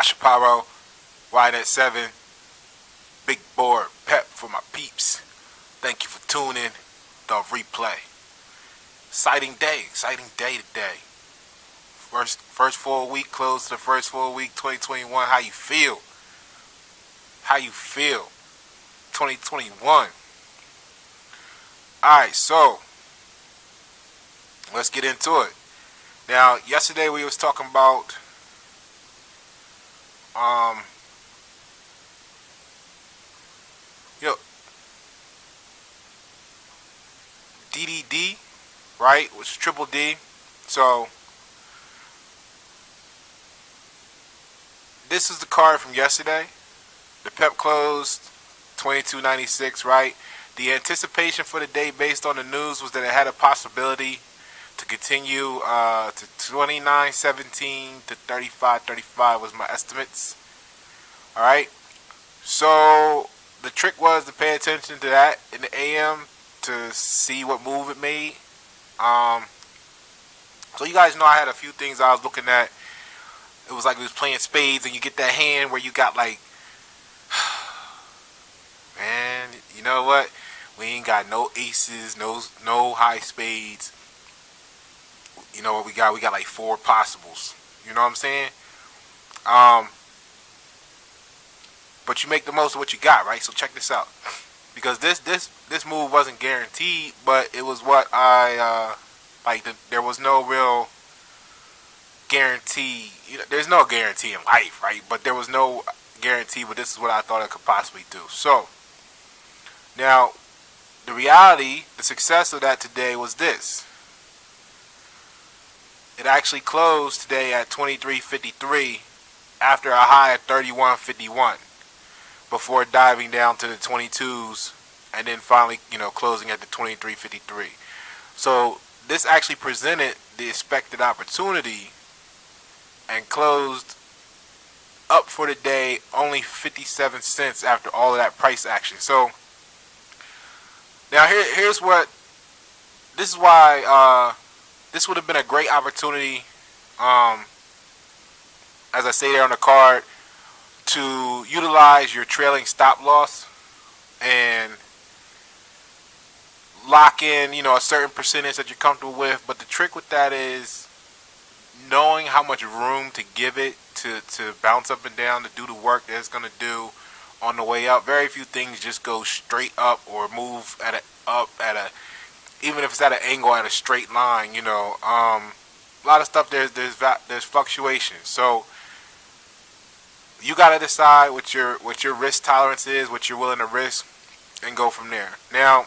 Pashaparo, riding at 7, big board, pep for my peeps. Thank you for tuning. The replay. Exciting day today. First 4 week, close to the first 4 week, 2021. How you feel? 2021. Alright, so let's get into it. Now, yesterday we was talking about DDD, right? Which is triple D. So this is the card from yesterday. The P.E.P closed 22.96, right? The anticipation for the day based on the news was that it had a possibility to continue to 29.17 to 35.35 was my estimates. All right. So the trick was to pay attention to that in the AM to see what move it made. So you guys know I had a few things I was looking at. It was like we was playing spades, and you get that hand where you got like, man, you know what? We ain't got no aces, no high spades. You know what we got? We got like 4 possibles. You know what I'm saying? But you make the most of what you got, right? So check this out. Because this move wasn't guaranteed, but it was what I there was no real guarantee. There's no guarantee in life, right? But there was no guarantee, but this is what I thought it could possibly do. So now the reality, the success of that today was this. It actually closed today at 23.53 after a high of 31.51 before diving down to the 22s and then finally, closing at the 23.53. So this actually presented the expected opportunity and closed up for the day only 57 cents after all of that price action. So now this is why this would have been a great opportunity, as I say there on the card, to utilize your trailing stop loss and lock in, a certain percentage that you're comfortable with. But the trick with that is knowing how much room to give it to bounce up and down, to do the work that it's going to do on the way up. Very few things just go straight up or move even if it's at an angle at a straight line. A lot of stuff there's fluctuations. So you got to decide what your risk tolerance is, what you're willing to risk, and go from there. Now,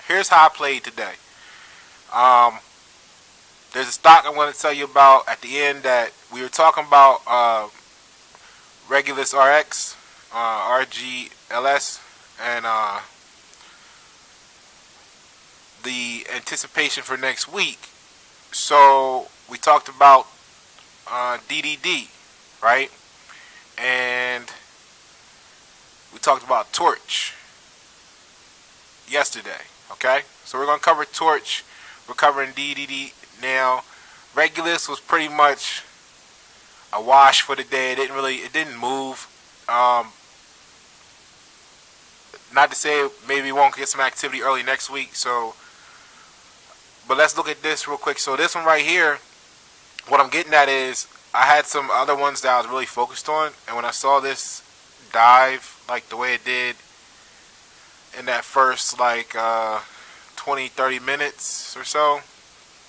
here's how I played today. There's a stock I'm going to tell you about at the end that we were talking about, Regulus RX, RGLS, and the anticipation for next week. So we talked about DDD, right? And we talked about TRCH yesterday, okay? So we're going to cover TRCH. We're covering DDD now. Regulus was pretty much a wash for the day. It didn't move. Not to say maybe we won't get some activity early next week. But let's look at this real quick. So this one right here, what I'm getting at is I had some other ones that I was really focused on, and when I saw this dive like the way it did in that first 20-30 minutes or so,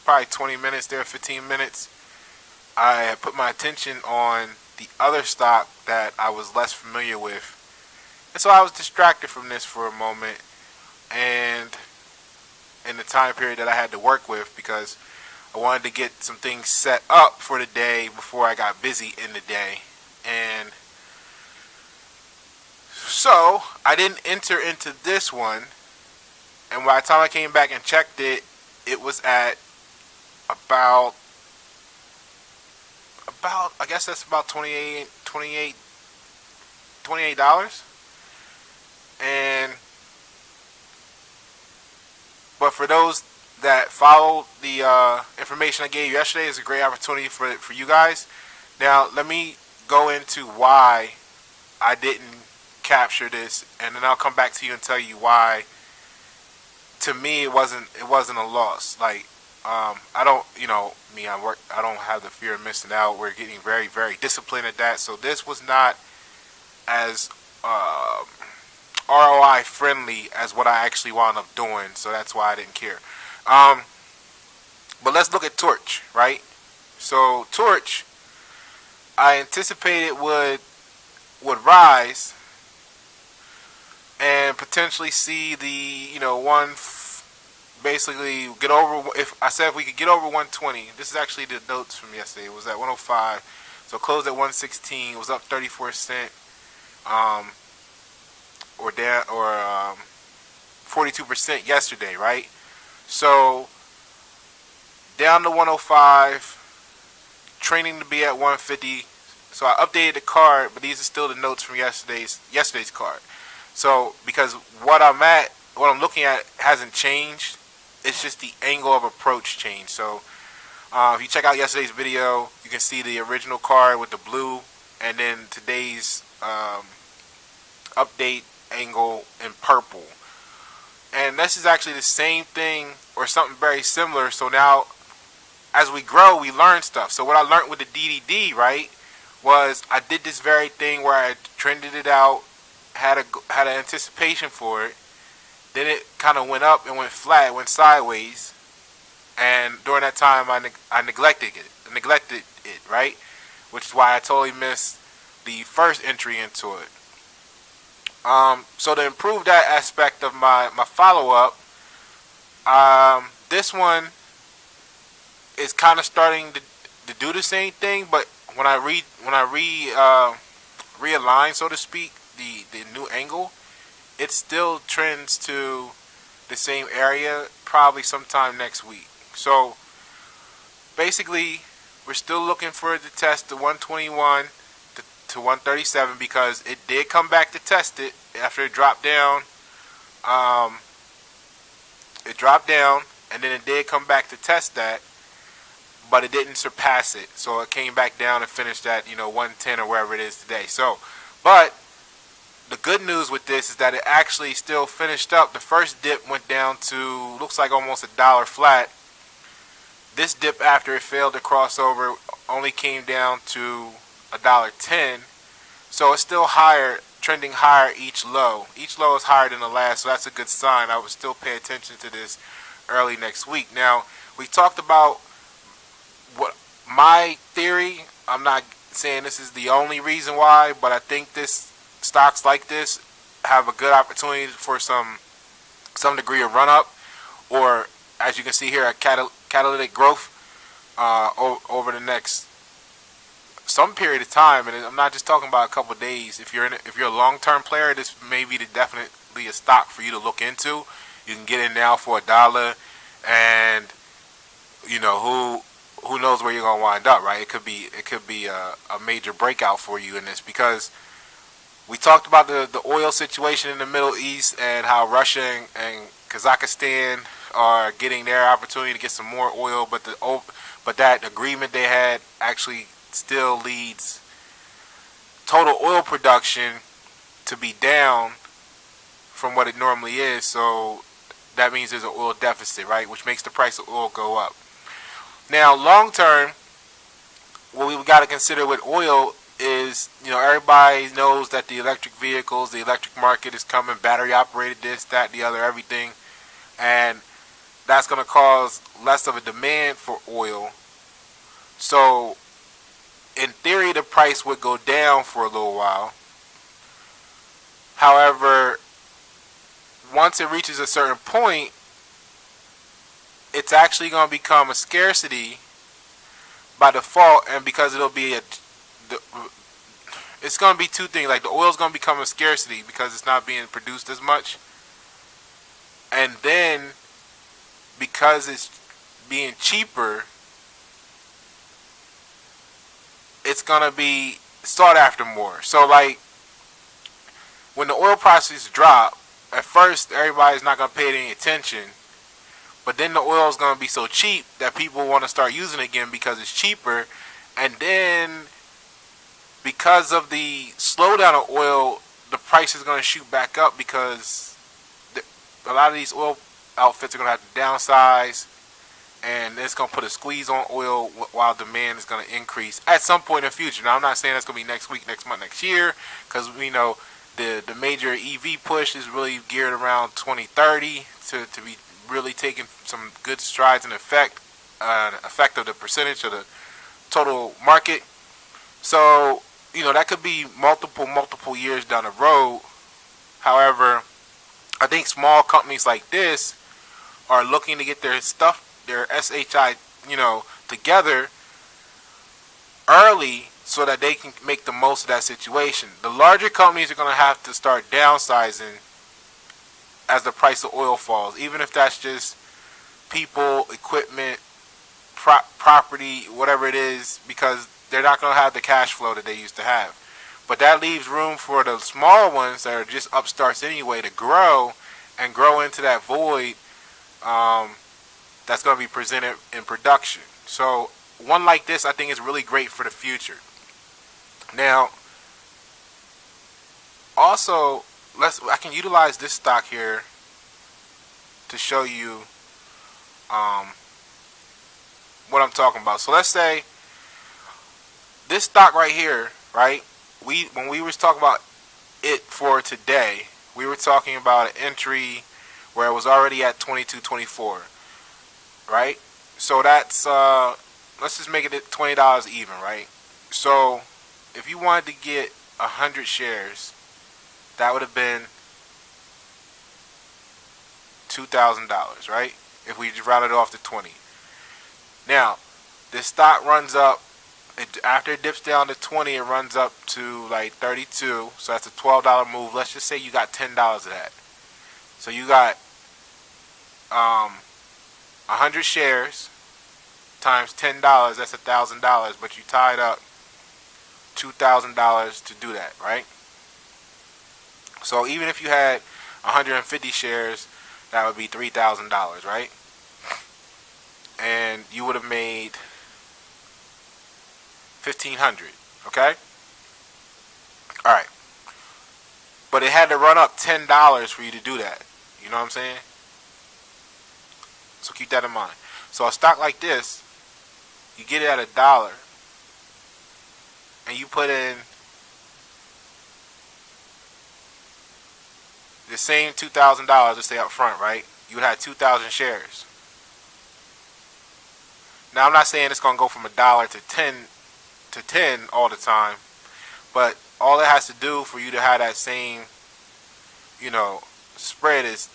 probably 20 minutes there, 15 minutes, I put my attention on the other stock that I was less familiar with. And so I was distracted from this for a moment, and in the time period that I had to work with, because I wanted to get some things set up for the day before I got busy in the day. And so I didn't enter into this one, and by the time I came back and checked it, it was at about I guess that's about $28. And but for those that follow the information I gave you yesterday, is a great opportunity for you guys. Now let me go into why I didn't capture this, and then I'll come back to you and tell you why. To me, it wasn't a loss. Like, I don't, me, I don't have the fear of missing out. We're getting very, very disciplined at that. So this was not as ROI friendly as what I actually wound up doing. So that's why I didn't care. But let's look at TRCH, right? So TRCH, I anticipated would rise and potentially see the basically get over. If I said if we could get over 120, this is actually the notes from yesterday. It was at 105, so closed at 116. It was up 34 cents, or down, or 42% yesterday, right? So down to 105, trending to be at 150. So I updated the card, but these are still the notes from yesterday's card. So because what I'm looking at hasn't changed, it's just the angle of approach changed. So if you check out yesterday's video, you can see the original card with the blue, and then today's update angle in purple. And this is actually the same thing or something very similar. So now, as we grow, we learn stuff. So what I learned with the DDD, right, was I did this very thing where I trended it out, had an anticipation for it. Then it kind of went up and went flat, went sideways, and during that time I neglected it, right? Which is why I totally missed the first entry into it. So to improve that aspect of my follow-up, this one is kind of starting to do the same thing, but when I realign, so to speak, the new angle, it still trends to the same area, probably sometime next week. So basically, we're still looking for it to test the 121 to 137, because it did come back to test it after it dropped down. It dropped down, and then it did come back to test that, but it didn't surpass it. So it came back down and finished at 110 or wherever it is today. So, but the good news with this is that it actually still finished up. The first dip went down to, looks like almost $1 flat. This dip, after it failed to cross over, only came down to $1.10. So it's still higher, trending higher each low. Each low is higher than the last, so that's a good sign. I would still pay attention to this early next week. Now, we talked about what my theory. I'm not saying this is the only reason why, but I think stocks like this have a good opportunity for some degree of run up, or as you can see here, a catalytic growth over the next some period of time. And I'm not just talking about a couple of days. If you're a long-term player, this may be definitely a stock for you to look into. You can get in now for $1, and who knows where you're gonna wind up, right? It could be a major breakout for you in this, because we talked about the oil situation in the Middle East and how Russia and Kazakhstan are getting their opportunity to get some more oil, but that agreement they had actually still leads total oil production to be down from what it normally is. So that means there's an oil deficit, right? Which makes the price of oil go up. Now, long term, what we've got to consider with oil is, everybody knows that the electric vehicles, the electric market is coming, battery operated, this, that, the other, everything. And that's going to cause less of a demand for oil. So, in theory, the price would go down for a little while. However, once it reaches a certain point, it's actually going to become a scarcity by default, and because it's going to be two things. Like, the oil is going to become a scarcity because it's not being produced as much, and then because it's being cheaper, it's going to be sought after more. So, like, when the oil prices drop, at first everybody's not going to pay any attention, but then the oil is going to be so cheap that people want to start using it again because it's cheaper, and then because of the slowdown of oil, the price is going to shoot back up because a lot of these oil outfits are going to have to downsize, and it's going to put a squeeze on oil while demand is going to increase at some point in the future. Now, I'm not saying that's going to be next week, next month, next year, because we know the major EV push is really geared around 2030 to be really taking some good strides in effect of the percentage of the total market. So, that could be multiple years down the road. However, I think small companies like this are looking to get their SHI, together early so that they can make the most of that situation. The larger companies are going to have to start downsizing as the price of oil falls, even if that's just people, equipment, property, whatever it is, because they're not going to have the cash flow that they used to have. But that leaves room for the small ones that are just upstarts anyway to grow and grow into that void that's going to be presented in production. So one like this, I think, is really great for the future. Now, also, I can utilize this stock here to show you what I'm talking about. So let's say this stock right here, right? When we was talking about it for today, we were talking about an entry where it was already at 22.24, right? So that's let's just make it at $20 even, right? So if you wanted to get 100 shares, that would have been $2,000, right? If we just rounded it off to 20. Now, this stock runs up. After it dips down to 20, it runs up to like 32. So that's a $12 move. Let's just say you got $10 of that. So you got 100 shares times $10. That's $1,000. But you tied up $2,000 to do that, right? So even if you had 150 shares, that would be $3,000, right? And you would have made $1,500, okay? All right. But it had to run up $10 for you to do that. You know what I'm saying? So keep that in mind. So a stock like this, you get it at $1, and you put in the same $2,000, let's say up front, right? You would have 2,000 shares. Now, I'm not saying it's going to go from $1 to 10 all the time, but all it has to do for you to have that same, spread is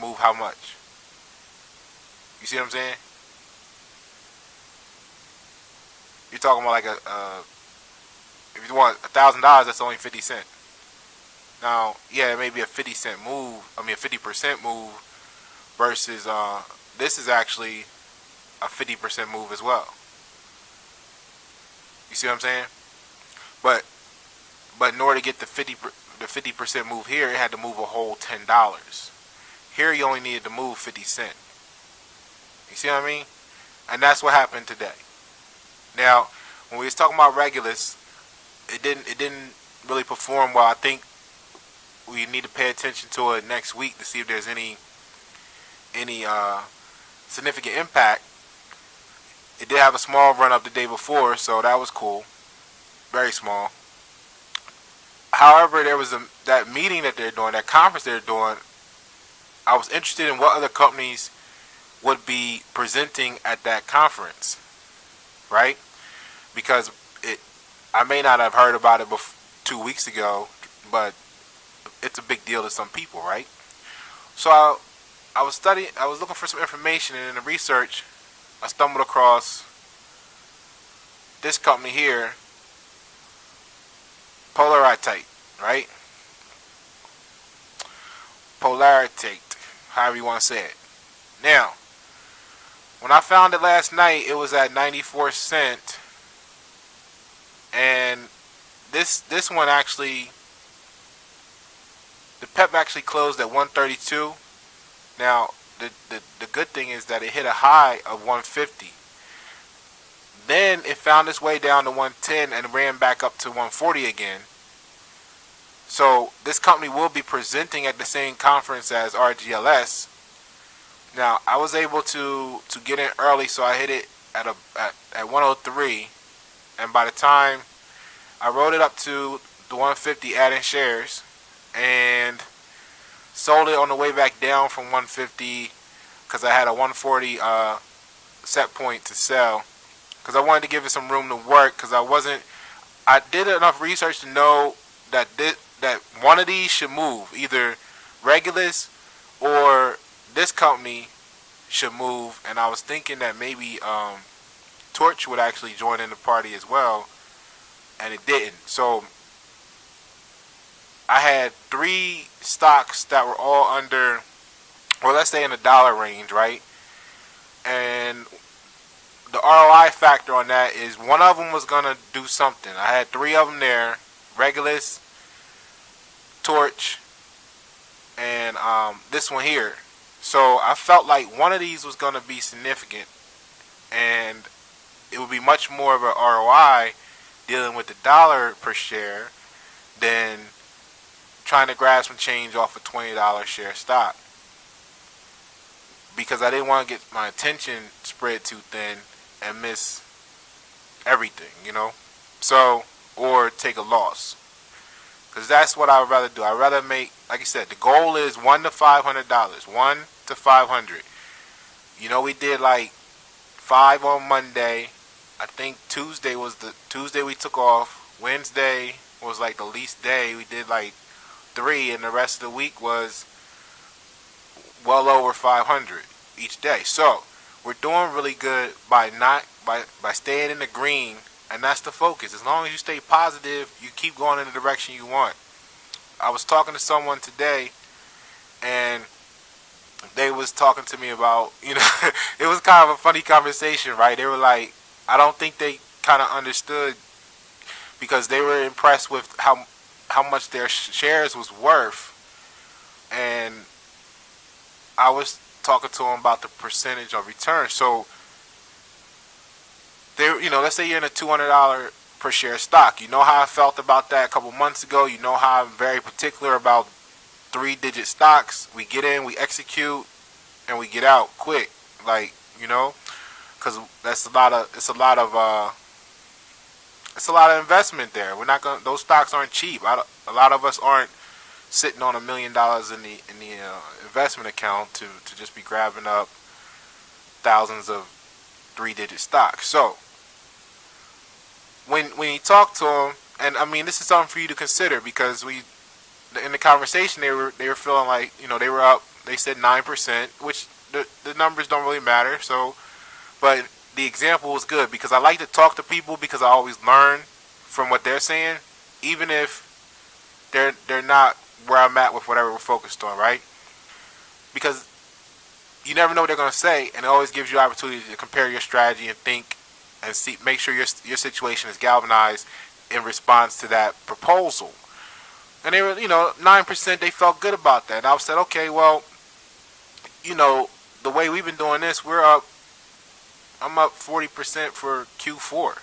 move how much? You see what I'm saying? You're talking about like if you want $1,000, that's only 50 cents. Now, yeah, it may be a 50% move versus this is actually a 50% move as well. You see what I'm saying? But in order to get the 50% move here, it had to move a whole $10. Here, you only needed to move 50 cents. You see what I mean? And that's what happened today. Now, when we was talking about Regulus, it didn't really perform well. I think we need to pay attention to it next week to see if there's any significant impact. It did have a small run up the day before, so that was cool. Very small. However, there was that meeting that they're doing, that conference they're doing. I was interested in what other companies would be presenting at that conference, right? Because I may not have heard about it 2 weeks ago, but it's a big deal to some people, right? So I was looking for some information, and in the research, I stumbled across this company here, Polarity, right? Polarity, however you want to say it. Now, when I found it last night, it was at 94 cents, and this one actually, the P.E.P actually closed at 132. Now, the good thing is that it hit a high of 150. Then it found its way down to 110 and ran back up to 140 again. So this company will be presenting at the same conference as RGLS. Now I was able to get in early, so I hit it at 103, and by the time I rode it up to the 150, adding shares, and sold it on the way back down from 150 because I had a 140 set point to sell, because I wanted to give it some room to work, because I did enough research to know that that one of these should move. Either Regulus or this company should move, and I was thinking that maybe Torch would actually join in the party as well, and it didn't. So I had 3 stocks that were all under, well, let's say in the dollar range, right? And the ROI factor on that is one of them was going to do something. I had 3 of them there: Regulus, Torch, and this one here. So I felt like one of these was going to be significant, and it would be much more of an ROI dealing with the dollar per share than trying to grab some change off a $20 share stock, because I didn't want to get my attention spread too thin and miss everything, so, or take a loss, because that's what I would rather do. I'd rather make, like I said, the goal is $1 to $500, 1 to 500. We did like 5 on Monday. I think Tuesday was the Tuesday we took off. Wednesday was like the least day. We did like 3, and the rest of the week was well over 500 each day. So we're doing really good by staying in the green, and that's the focus. As long as you stay positive, you keep going in the direction you want. I was talking to someone today, and they was talking to me about, it was kind of a funny conversation, right? They were like, I don't think they kind of understood, because they were impressed with how much their shares was worth, and I was talking to them about the percentage of return. So they, let's say you're in a $200 per share stock. You know how I felt about that a couple months ago. You know how I'm very particular about 3-digit stocks. We get in, we execute, and we get out quick, because it's a lot of investment there. We're not going. Those stocks aren't cheap. A lot of us aren't sitting on $1 million in the investment account to just be grabbing up thousands of 3-digit stocks. So when you talk to them, and I mean, this is something for you to consider, because in the conversation they were feeling like, they were up. They said 9%, which the numbers don't really matter. So, but the example was good, because I like to talk to people, because I always learn from what they're saying, even if they're not where I'm at with whatever we're focused on, right? Because you never know what they're going to say, and it always gives you the opportunity to compare your strategy and think and see, make sure your situation is galvanized in response to that proposal. And they were, 9%, they felt good about that. And I said, okay, well, the way we've been doing this, I'm up 40% for Q4.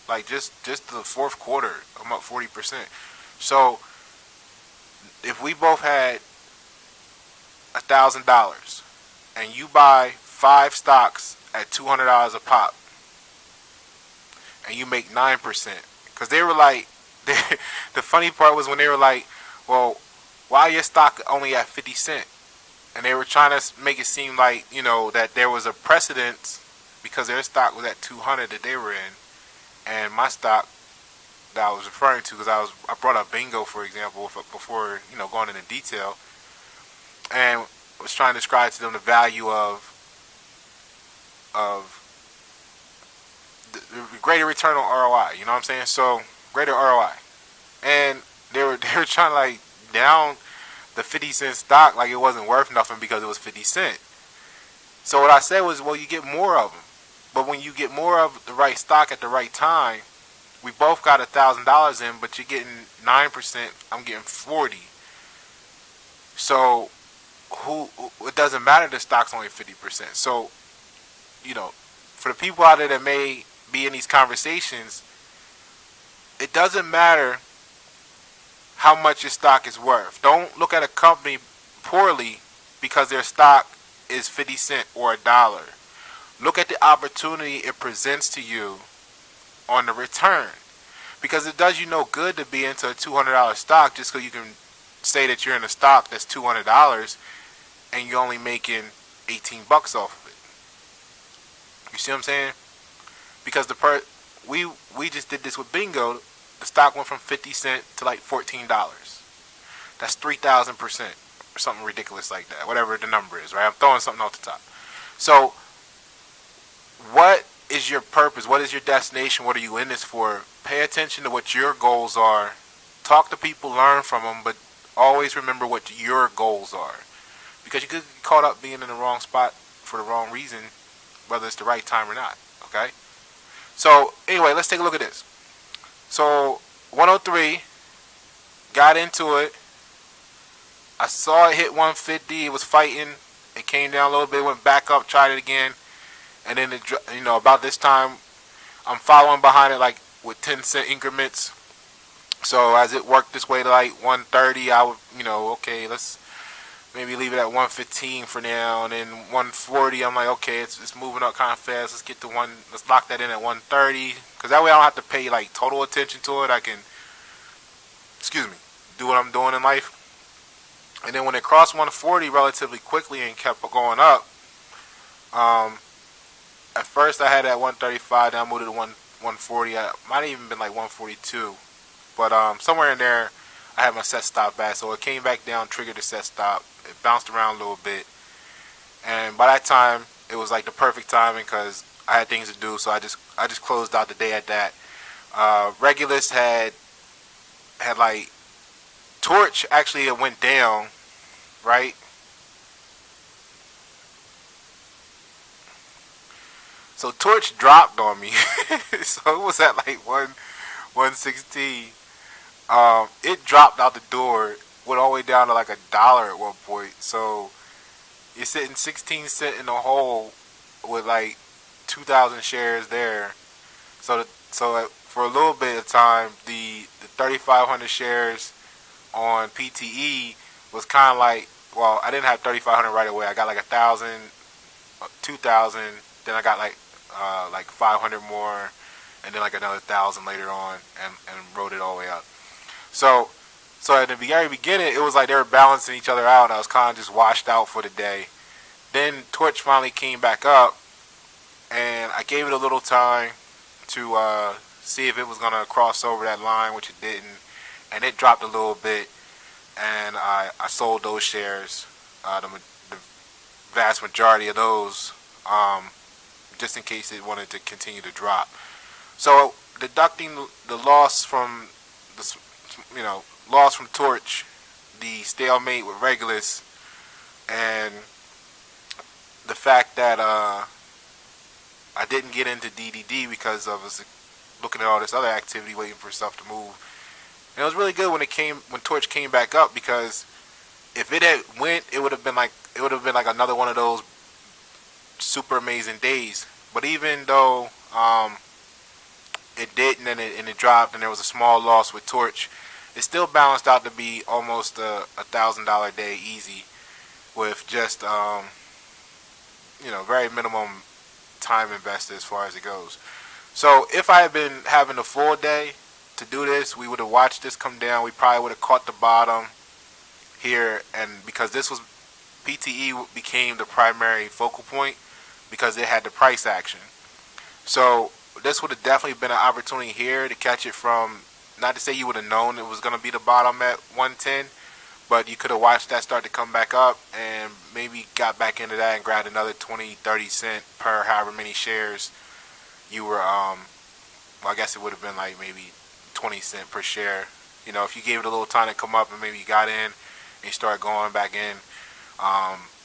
Like just the fourth quarter, I'm up 40%. So if we both had $1,000 and you buy 5 stocks at $200 a pop, and you make 9%, because they were like, the funny part was when they were like, well, why your stock only at 50 cents? And they were trying to make it seem like, that there was a precedence, because their stock was at 200 that they were in, and my stock that I was referring to, because I brought up bingo, for example, before going into detail, and was trying to describe to them the value of the greater return on ROI. You know what I'm saying? So greater ROI, and they were trying to like down the 50-cent stock like it wasn't worth nothing because it was 50 cents. So what I said was, well, you get more of them. But when you get more of the right stock at the right time, we both got $1,000 in, but you're getting 9%, I'm getting 40. So it doesn't matter, the stock's only 50%. So, for the people out there that may be in these conversations, it doesn't matter how much your stock is worth. Don't look at a company poorly because their stock is 50 cents or $1. Look at the opportunity it presents to you on the return, because it does you no good to be into a $200 stock just so you can say that you're in a stock that's $200 and you're only making $18 off of it. You see what I'm saying? Because we just did this with bingo. The stock went from 50 cents to like $14. That's 3,000%, or something ridiculous like that. Whatever the number is, right? I'm throwing something off the top. So, what is your purpose? What is your destination? What are you in this for? Pay attention to what your goals are. Talk to people, learn from them, but always remember what your goals are. Because you could get caught up being in the wrong spot for the wrong reason, whether it's the right time or not. Okay? So, anyway, let's take a look at this. So, 103, got into it. I saw it hit 150. It was fighting. It came down a little bit, went back up, tried it again. And then, about this time, I'm following behind it like with 10-cent increments. So as it worked its way to like 130, I would, okay, let's maybe leave it at 115 for now. And then 140, I'm like, okay, it's moving up kind of fast. Let's lock that in at 130. Because that way I don't have to pay like total attention to it. I can, do what I'm doing in life. And then when it crossed 140 relatively quickly and kept going up, at first I had it at 135, then I moved it to 140. It might have even been like 142. But somewhere in there, I had my set stop back. So it came back down, triggered the set stop. It bounced around a little bit. And by that time, it was like the perfect timing because I had things to do. So I just closed out the day at that. Regulus had like, Torch actually it went down, right? So Torch dropped on me. So it was at like 116. It dropped out the door, went all the way down to like $1 at one point. So you're sitting 16 cents in the hole with like 2,000 shares there. So for a little bit of time, the 3,500 shares on PTE was kind of like, well, I didn't have 3,500 right away. I got like 1,000, 2,000. Then I got like 500 more, and then like another 1,000 later on, and rode it all the way up. So at the very beginning, it was like they were balancing each other out, and I was kind of just washed out for the day. Then Torch finally came back up, and I gave it a little time to see if it was going to cross over that line, which it didn't, and it dropped a little bit, and I sold those shares, the vast majority of those, just in case it wanted to continue to drop. So deducting the loss from Torch, the stalemate with Regulus, and the fact that I didn't get into DDD because I was looking at all this other activity, waiting for stuff to move. And it was really good when Torch came back up, because if it had went, it would have been like another one of those super amazing days. But even though it didn't, and it dropped, and there was a small loss with Torch, it still balanced out to be almost a $1,000 day easy, with just very minimum time invested as far as it goes. So if I had been having a full day to do this, we would have watched this come down. We probably would have caught the bottom here, and because this was PTE became the primary focal point because it had the price action. So this would have definitely been an opportunity here to catch it from, not to say you would have known it was going to be the bottom at 110, but you could have watched that start to come back up and maybe got back into that and grabbed another 20, 30 cent per however many shares you were, well, I guess it would have been like maybe 20 cent per share. If you gave it a little time to come up and maybe you got in and you started going back in,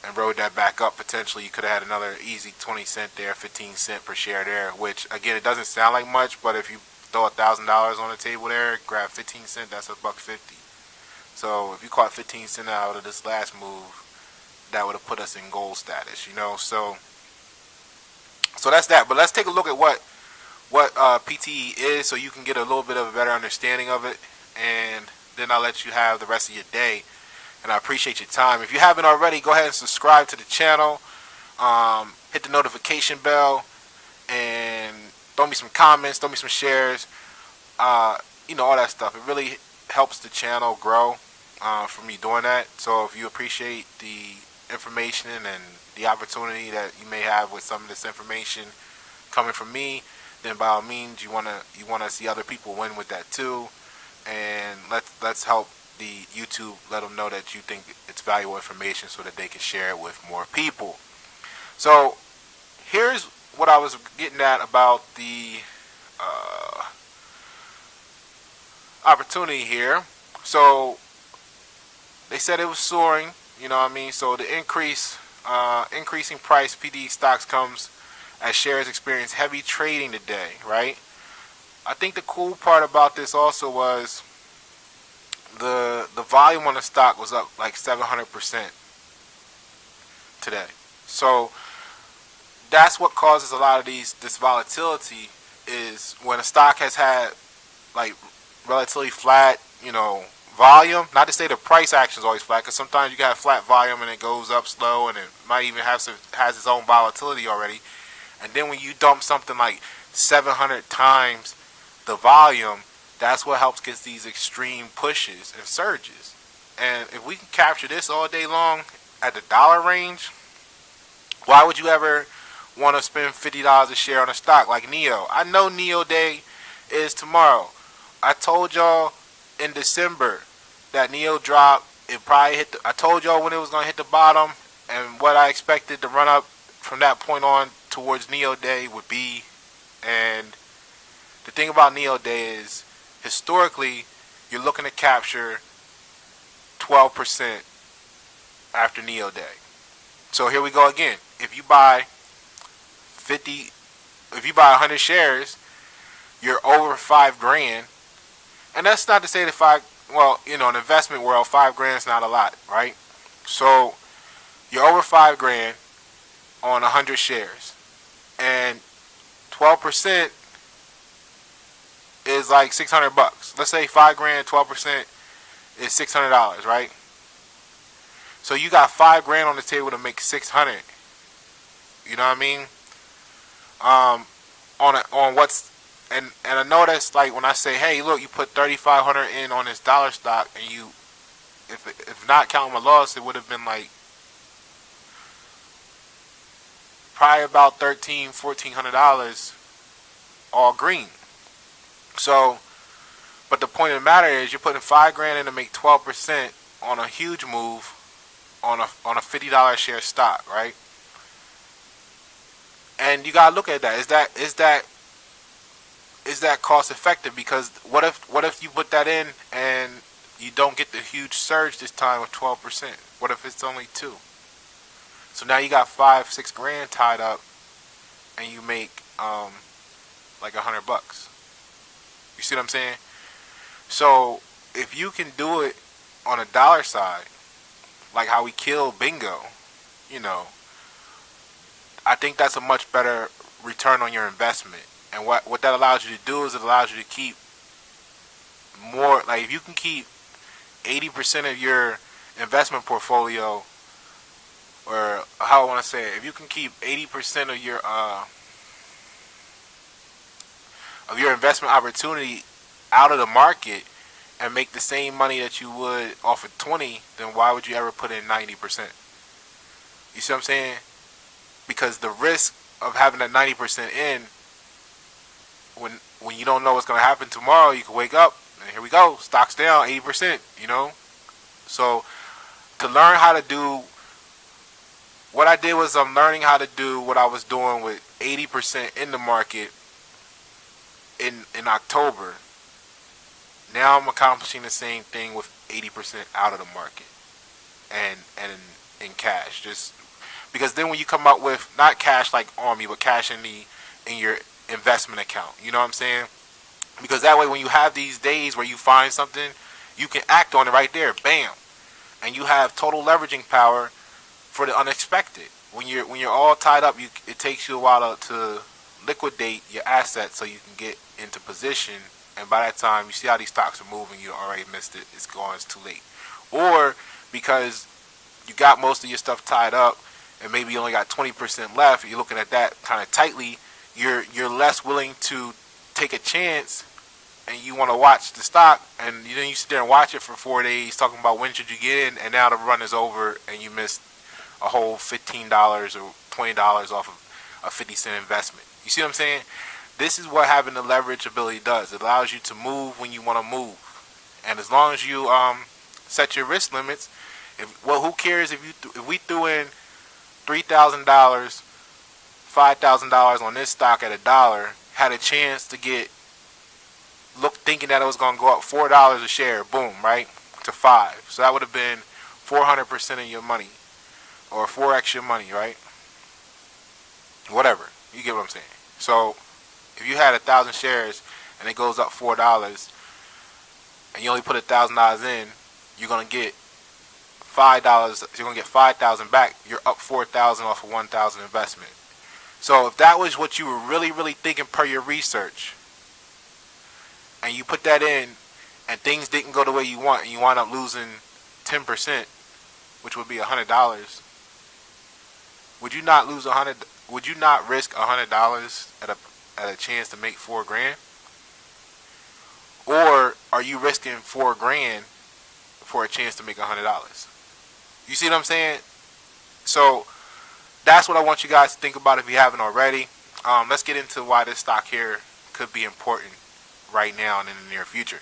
and rode that back up, potentially you could have had another easy 20 cent there, 15 cent per share there, which again, it doesn't sound like much, but if you throw $1,000 on the table there, grab 15 cent, that's $1.50. So if you caught 15 cent out of this last move, that would have put us in gold status, so that's that. But let's take a look at what what PTE is, so you can get a little bit of a better understanding of it, and then I'll let you have the rest of your day. And I appreciate your time. If you haven't already, go ahead and subscribe to the channel. Hit the notification bell, and throw me some comments, throw me some shares. All that stuff. It really helps the channel grow for me doing that. So if you appreciate the information and the opportunity that you may have with some of this information coming from me, then by all means you wanna see other people win with that too, and let's help the YouTube let them know that you think it's valuable information so that they can share it with more people. So here's what I was getting at about the opportunity here. So they said it was soaring, you know what I mean? So the increasing price PTE stocks comes as shares experience heavy trading today, right? I think the cool part about this also was the volume on the stock was up like 700% today. So that's what causes a lot of this volatility, is when a stock has had like relatively flat, volume. Not to say the price action is always flat, because sometimes you got flat volume and it goes up slow, and it might even has its own volatility already. And then when you dump something like 700 times the volume, that's what helps get these extreme pushes and surges. And if we can capture this all day long at the dollar range, why would you ever want to spend $50 a share on a stock like NEO? I know NEO Day is tomorrow. I told y'all in December that NEO drop. It probably hit. I told y'all when it was gonna hit the bottom, and what I expected to run up from that point on towards NEO Day would be. And the thing about NEO Day is, historically, you're looking to capture 12% after NEO Day. So here we go again. If you buy 100 shares, you're over $5,000. And that's not to say that in the investment world, $5,000 is not a lot, right? So you're over $5,000 on 100 shares, and 12% is like $600. Let's say $5,000, 12% is $600, right? So you got $5,000 on the table to make $600. You know what I mean? On what's and I know that's like when I say, hey, look, you put $3,500 in on this dollar stock, and you, if not counting my loss, it would have been like probably about $1,300, $1,400 all green. So, but the point of the matter is, you're putting $5,000 in to make 12% on a huge move on a $50 share stock, right? And you gotta look at that. Is that cost effective? Because what if you put that in and you don't get the huge surge this time of 12%? What if it's only 2? So now you got $5,000-$6,000 tied up, and you make like $100. You see what I'm saying? So if you can do it on a dollar side, like how we kill bingo, I think that's a much better return on your investment. And what that allows you to do is it allows you to keep more, like if you can keep 80% of your investment portfolio, or how I want to say it, if you can keep 80% of your investment opportunity out of the market and make the same money that you would off of 20, then why would you ever put in 90%? You see what I'm saying? Because the risk of having that 90% in, when you don't know what's going to happen tomorrow, you can wake up and here we go, stock's down 80%, So to learn how to do what I did was I'm learning how to do what I was doing with 80% in the market in October. Now I'm accomplishing the same thing with 80% out of the market and in cash. Just because then when you come up with not cash like on me, but cash in your investment account, you know what I'm saying? Because that way when you have these days where you find something, you can act on it right there, bam, and you have total leveraging power for the unexpected. When you're all tied up, it takes you a while to liquidate your assets so you can get into position. And by that time, you see how these stocks are moving, you already missed it. It's gone. It's too late. Or because you got most of your stuff tied up, and maybe you only got 20% left. You're looking at that kind of tightly. You're less willing to take a chance, and you want to watch the stock, and then you sit there and watch it for 4 days, talking about when should you get in, and now the run is over, and you missed a whole $15 or $20 off of a 50-cent investment. You see what I'm saying? This is what having the leverage ability does. It allows you to move when you want to move, and as long as you set your risk limits, who cares if we threw in $3,000, $5,000 on this stock at $1, had a chance to thinking that it was going to go up $4 a share, boom, right, to $5. So that would have been 400% of your money, or 4x your money, right? Whatever, you get what I'm saying. So if you had 1,000 shares and it goes up $4, and you only put $1,000 in, you're gonna get $5. You're gonna get 5,000 back. You're up 4,000 off of 1,000 investment. So if that was what you were really, really thinking per your research, and you put that in, and things didn't go the way you want, and you wind up losing 10%, which would be $100, would you not lose $100? Would you not risk $100 at a chance to make $4,000? Or are you risking $4,000 for a chance to make $100? You see what I'm saying? So that's what I want you guys to think about if you haven't already. Let's get into why this stock here could be important right now and in the near future.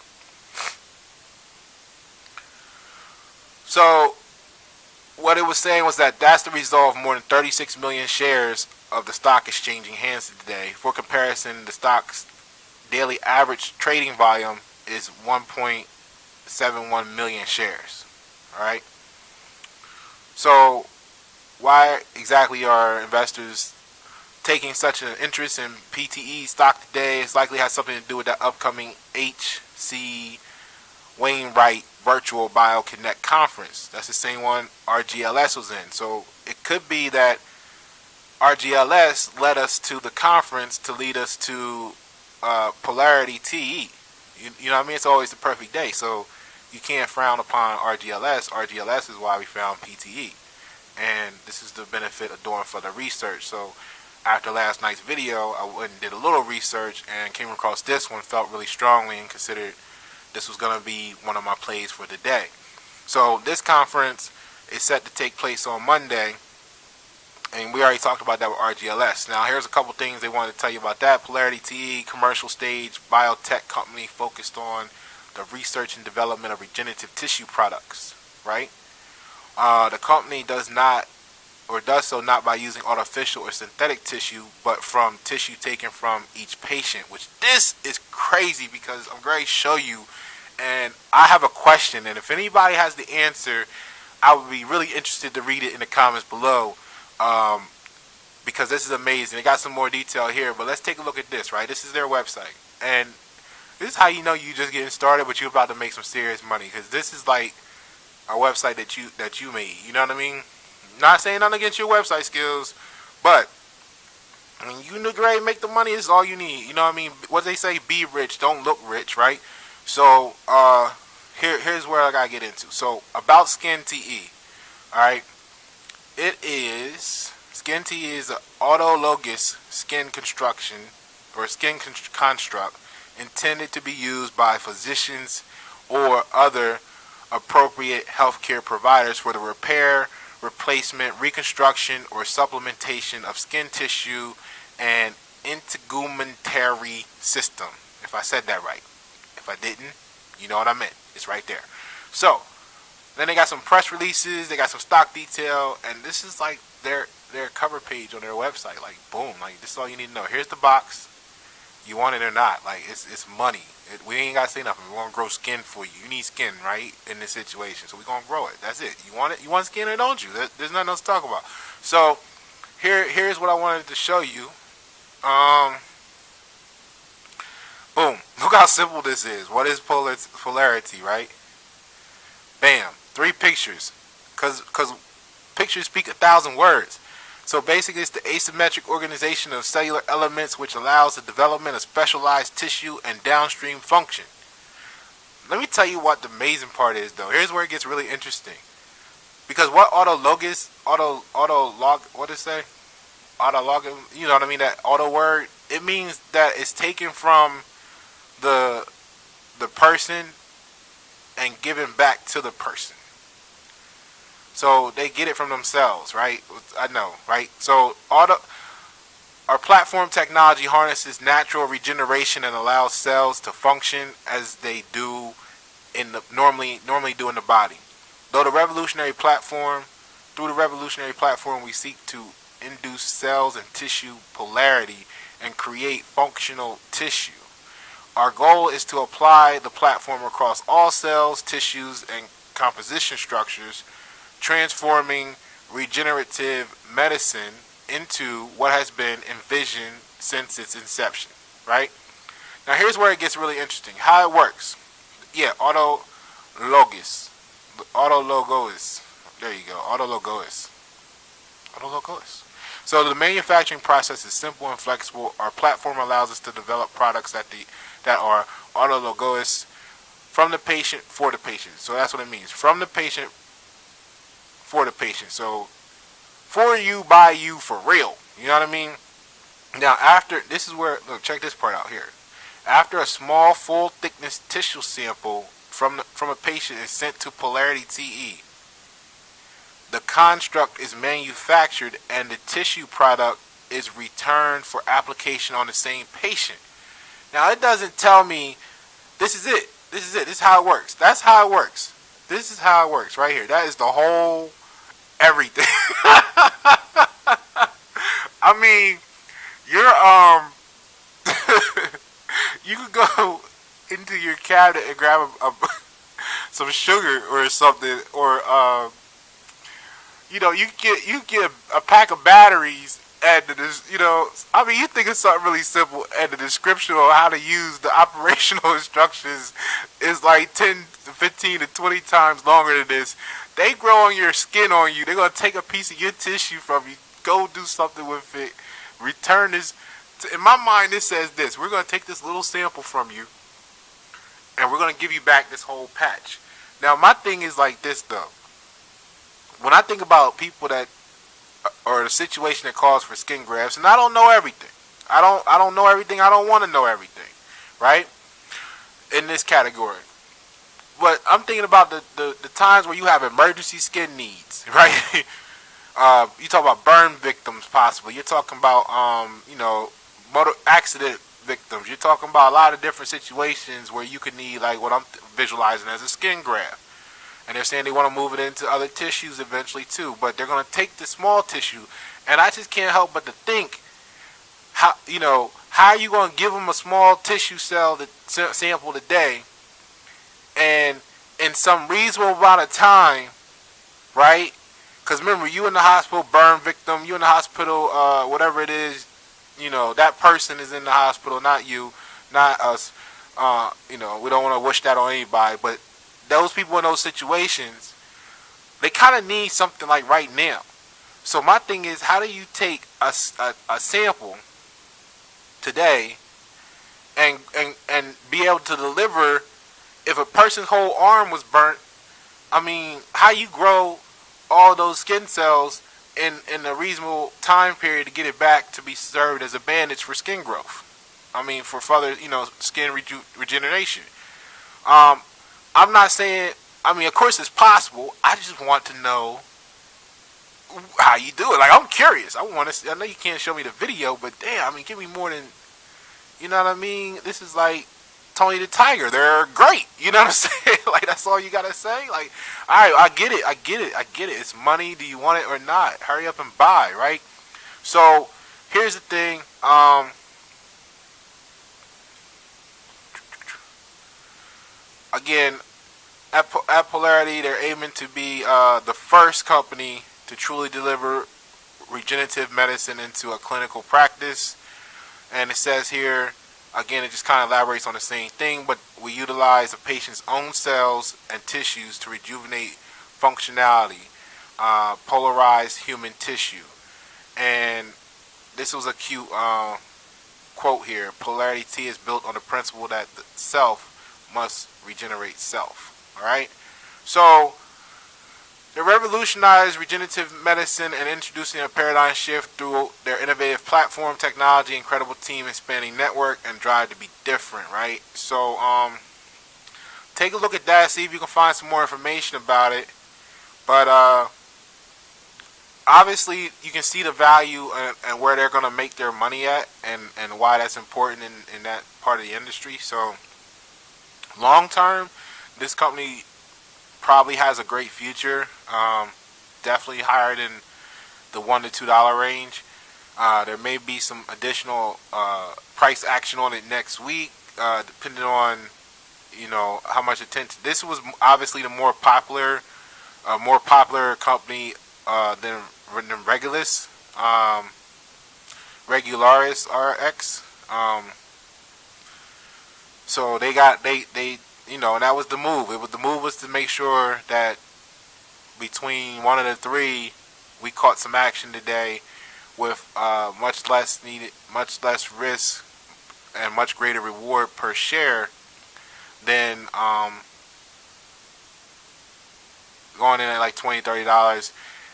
So what it was saying was that's the result of more than 36 million shares of the stock exchanging hands today. For comparison, the stock's daily average trading volume is 1.71 million shares. Alright? So why exactly are investors taking such an interest in PTE stock today? It's likely has something to do with that upcoming HC Wainwright Virtual Bioconnect Conference. That's the same one RGLS was in. So it could be that RGLS led us to the conference to lead us to PolarityTE. You know what I mean? It's always the perfect day. So you can't frown upon RGLS. RGLS is why we found PTE. And this is the benefit of doing further research. So after last night's video, I went and did a little research and came across this one, felt really strongly, and considered this was going to be one of my plays for the day. So this conference is set to take place on Monday, and we already talked about that with RGLS. Now here's a couple things they wanted to tell you about that. PolarityTE, commercial stage biotech company focused on the research and development of regenerative tissue products, right? The company does so not by using artificial or synthetic tissue, but from tissue taken from each patient, which this is crazy because I'm going to show you, and I have a question, and if anybody has the answer, I would be really interested to read it in the comments below, because this is amazing. They got some more detail here, but let's take a look at this, right? This is their website, and this is how you know you're just getting started, but you're about to make some serious money, because this is like a website that you made, you know what I mean? Not saying nothing against your website skills, but I mean, you look great, make the money, this is all you need. You know what I mean? What they say, be rich, don't look rich, right? So here's where I gotta get into. So about SkinTE, alright? SkinTE is an autologous skin construction or skin construct intended to be used by physicians or other appropriate healthcare providers for the repair, replacement, reconstruction, or supplementation of skin tissue and integumentary system. If I said that right. If I didn't, you know what I meant. It's right there. So, then they got some press releases, they got some stock detail, and this is like their cover page on their website. Like, boom, like this is all you need to know. Here's the box. You want it or not. Like, it's money. We ain't got to say nothing. We're going to grow skin for you. You need skin, right, in this situation. So we're going to grow it. That's it. You want it? You want skin or don't you? There's nothing else to talk about. So here's what I wanted to show you. Boom. Look how simple this is. What is polarity, right? Bam. 3 pictures. Because pictures speak 1,000 words. So basically, it's the asymmetric organization of cellular elements which allows the development of specialized tissue and downstream function. Let me tell you what the amazing part is, though. Here's where it gets really interesting. Because what what did it say? Autolog, you know what I mean? That auto word, it means that it's taken from the person and given back to the person. So they get it from themselves, right? I know, right? So our platform technology harnesses natural regeneration and allows cells to function as they do normally do in the body. Through the revolutionary platform, we seek to induce cells and tissue polarity and create functional tissue. Our goal is to apply the platform across all cells, tissues, and composition structures, transforming regenerative medicine into what has been envisioned since its inception, right? Now here's where it gets really interesting. How it works. Yeah, autologous. There you go. Autologous. So the manufacturing process is simple and flexible. Our platform allows us to develop products that are autologous from the patient for the patient. So that's what it means. From the patient for the patient. So for you, by you, for real. You know what I mean? Now this is where, look, check this part out here. After a small full thickness tissue sample from a patient is sent to PolarityTE, the construct is manufactured and the tissue product is returned for application on the same patient. Now it doesn't tell me this is it. This is how it works. That's how it works. This is how it works right here. That is the whole everything. I mean, you could go into your cabinet and grab some sugar or something, or you get a pack of batteries, and you think it's something really simple, and the description on how to use the operational instructions is like 10 to 15 to 20 times longer than this. They grow on your skin on you. They're gonna take a piece of your tissue from you, go do something with it, return this. In my mind, this says this: we're gonna take this little sample from you, and we're gonna give you back this whole patch. Now, my thing is like this, though. When I think about people or the situation that calls for skin grafts, and I don't know everything. I don't know everything. I don't want to know everything, right? In this category. But I'm thinking about the times where you have emergency skin needs, right? You talk about burn victims, possibly. You're talking about, motor accident victims. You're talking about a lot of different situations where you could need, like what I'm visualizing as a skin graft. And they're saying they want to move it into other tissues eventually too. But they're going to take the small tissue. And I just can't help but to think, how are you going to give them a small tissue sample today, and in some reasonable amount of time, right? Because remember, you in the hospital, burn victim, you in the hospital, whatever it is, that person is in the hospital, not you, not us. We don't want to wish that on anybody, but those people in those situations, they kind of need something like right now. So my thing is, how do you take a sample today and be able to deliver? If a person's whole arm was burnt, I mean, how you grow all those skin cells in a reasonable time period to get it back to be served as a bandage for skin growth? I mean, for further, skin regeneration. I'm not saying, of course it's possible. I just want to know how you do it. Like, I'm curious. I know you can't show me the video, but damn, give me more than, you know what I mean? This is like Tony the Tiger. They're great. You know what I'm saying? Like, that's all you gotta say. Like, all right, I get it. It's money. Do you want it or not? Hurry up and buy, right? So here's the thing. Again, at Polarity, they're aiming to be the first company to truly deliver regenerative medicine into a clinical practice. And it says here, again, it just kind of elaborates on the same thing, but we utilize a patient's own cells and tissues to rejuvenate functionality, polarized human tissue. And this was a cute quote here. PolarityTE is built on the principle that the self must regenerate self. Alright? So, they revolutionized regenerative medicine and introducing a paradigm shift through their innovative platform, technology, incredible team, expanding network, and drive to be different, right? So, take a look at that, see if you can find some more information about it. But, obviously, you can see the value and where they're going to make their money at and why that's important in that part of the industry. So, long term, this company probably has a great future. Definitely higher than the $1 to $2 range. There may be some additional price action on it next week, depending on how much attention. This was obviously the more popular company than Regulus, Regulus RX. So they and that was the move. The move was to make sure that between one of the three, we caught some action today with much less risk and much greater reward per share than going in at like $20, $30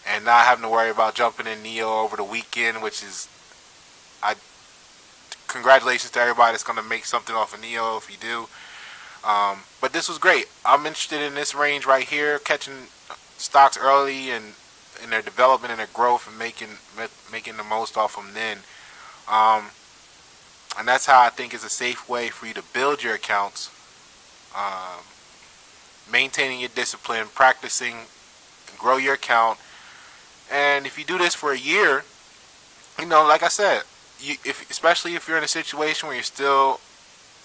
and not having to worry about jumping in Neo over the weekend, which is, congratulations to everybody that's going to make something off of Neo if you do. But this was great. I'm interested in this range right here, catching stocks early and in their development and their growth and making the most off them then. And that's how I think is a safe way for you to build your accounts, maintaining your discipline, practicing, grow your account. And if you do this for a year, like I said, especially if you're in a situation where you're still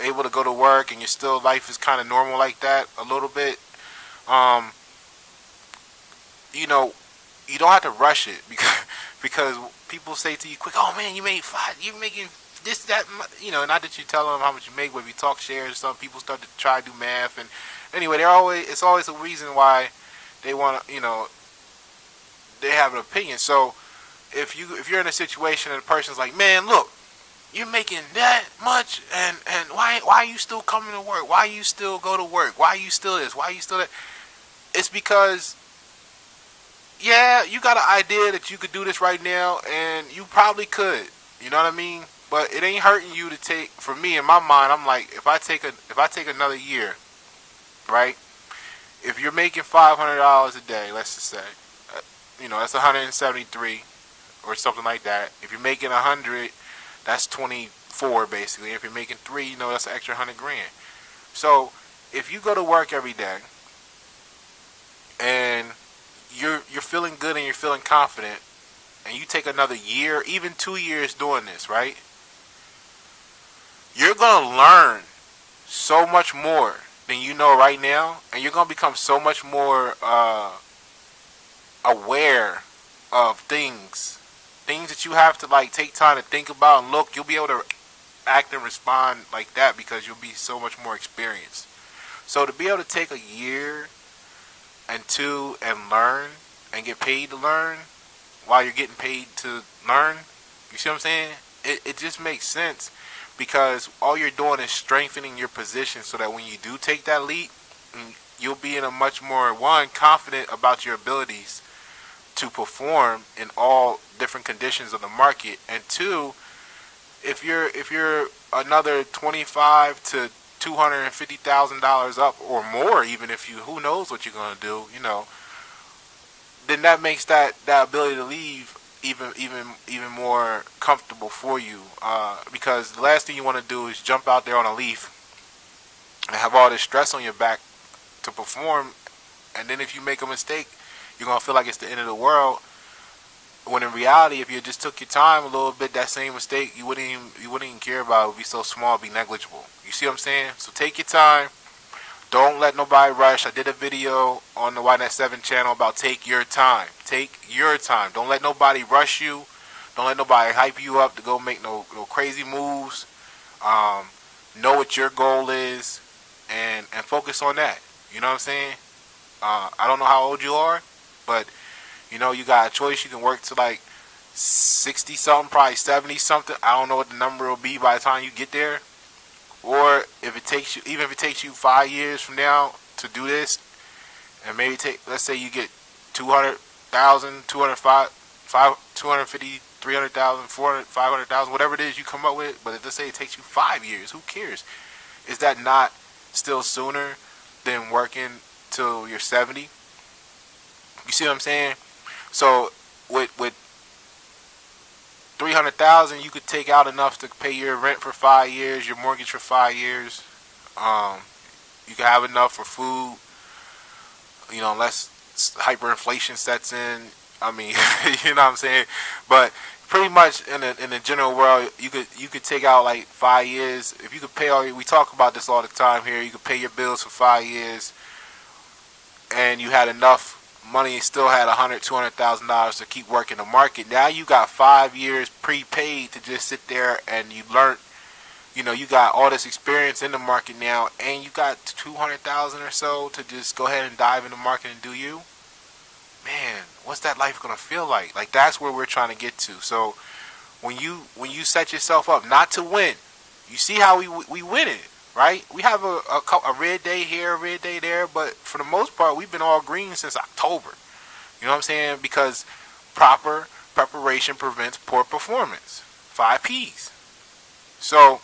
able to go to work and life is kind of normal like that a little bit, you don't have to rush it because people say to you quick, oh man, you're making this, that, not that you tell them how much you make, but if you talk shares or something, people start to try to do math. And anyway, it's always a reason why they want to, they have an opinion. So if you're in a situation and the person's like, man, look, you're making that much, and why are you still coming to work? Why you still go to work? Why you still this? Why you still that? It's because, yeah, you got an idea that you could do this right now, and you probably could. You know what I mean? But it ain't hurting you to take. For me, in my mind, I'm like, if I take another year, right? If you're making $500 a day, let's just say, that's 173 or something like that. If you're making 100, that's 24 basically. If you're making 3, that's an extra $100,000. So if you go to work every day and you're feeling good and you're feeling confident, and you take another year, even 2 years doing this, right? You're gonna learn so much more than you know right now, and you're gonna become so much more aware of things that you have to take time to think about and look. You'll be able to act and respond like that because you'll be so much more experienced. So to be able to take a year and 2 and learn and get paid to learn while you're getting paid to learn, you see what I'm saying? It just makes sense because all you're doing is strengthening your position so that when you do take that leap, you'll be in a much more, confident about your abilities to perform in all different conditions of the market, and 2, if you're another $25,000 to $250,000 up or more, even if who knows what you're gonna do, then that makes that ability to leave even more comfortable for you, because the last thing you want to do is jump out there on a leaf and have all this stress on your back to perform, and then if you make a mistake, you're gonna feel like it's the end of the world. When in reality, if you just took your time a little bit, that same mistake you wouldn't even care about. It would be so small, it'd be negligible. You see what I'm saying? So take your time. Don't let nobody rush. I did a video on the YNet7 channel about take your time. Take your time. Don't let nobody rush you. Don't let nobody hype you up to go make no crazy moves. Know what your goal is and focus on that. You know what I'm saying? I don't know how old you are, but you got a choice. You can work to 60 something, probably 70 something. I don't know what the number will be by the time you get there. Or if it takes you, even if it takes you 5 years from now to do this, and maybe let's say you get 200,000, 250, 300,000, 400, 500,000, whatever it is you come up with. But let's say it takes you 5 years. Who cares? Is that not still sooner than working till you're 70? You see what I'm saying? So with 300,000, you could take out enough to pay your rent for 5 years, your mortgage for 5 years. You can have enough for food. Unless hyperinflation sets in. I mean, you know what I'm saying. But pretty much in the general world, you could take out like 5 years. If you could pay we talk about this all the time here. You could pay your bills for 5 years, and you had enough money, still had $200,000 to keep working the market. Now you got 5 years prepaid to just sit there, and you learned. You got all this experience in the market now, and you got 200,000 or so to just go ahead and dive in the market and do you. Man, what's that life gonna feel like? Like, that's where we're trying to get to. So when you set yourself up not to win, you see how we win it, right? We have a red day here, a red day there, but for the most part, we've been all green since October. You know what I'm saying? Because proper preparation prevents poor performance. 5 P's. So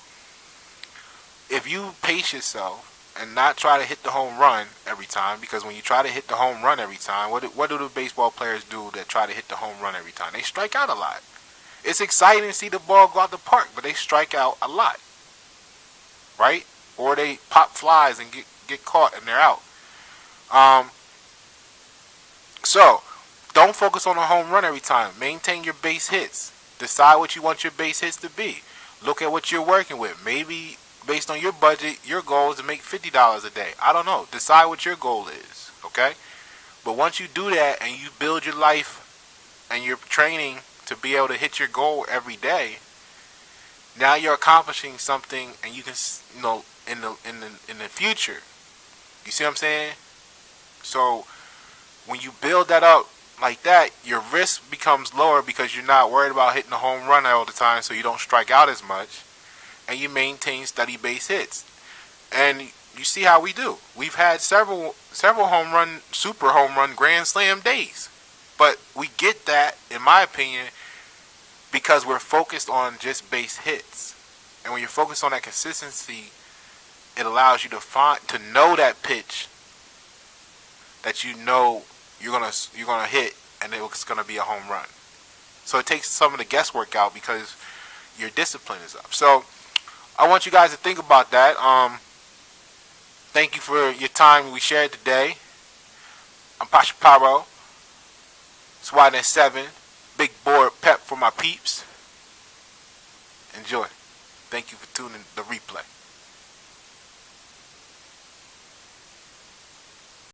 if you pace yourself and not try to hit the home run every time, because when you try to hit the home run every time, what do the baseball players do that try to hit the home run every time? They strike out a lot. It's exciting to see the ball go out the park, but they strike out a lot, right? Or they pop flies and get caught and they're out. So don't focus on a home run every time. Maintain your base hits. Decide what you want your base hits to be. Look at what you're working with. Maybe based on your budget, your goal is to make $50 a day. I don't know. Decide what your goal is, okay? But once you do that and you build your life and your training to be able to hit your goal every day, now you're accomplishing something, and you can, in the future. You see what I'm saying? So when you build that up like that, your risk becomes lower because you're not worried about hitting a home run all the time, so you don't strike out as much. And you maintain steady base hits. And you see how we do. We've had several home run, super home run, grand slam days. But we get that, in my opinion, because we're focused on just base hits. And when you're focused on that consistency, it allows you to know that pitch that you're gonna hit, and it's gonna be a home run. So it takes some of the guesswork out because your discipline is up. So I want you guys to think about that. Thank you for your time we shared today. I'm Pasha Paro. SWAT 7. Big board pep for my peeps. Enjoy. Thank you for tuning the replay.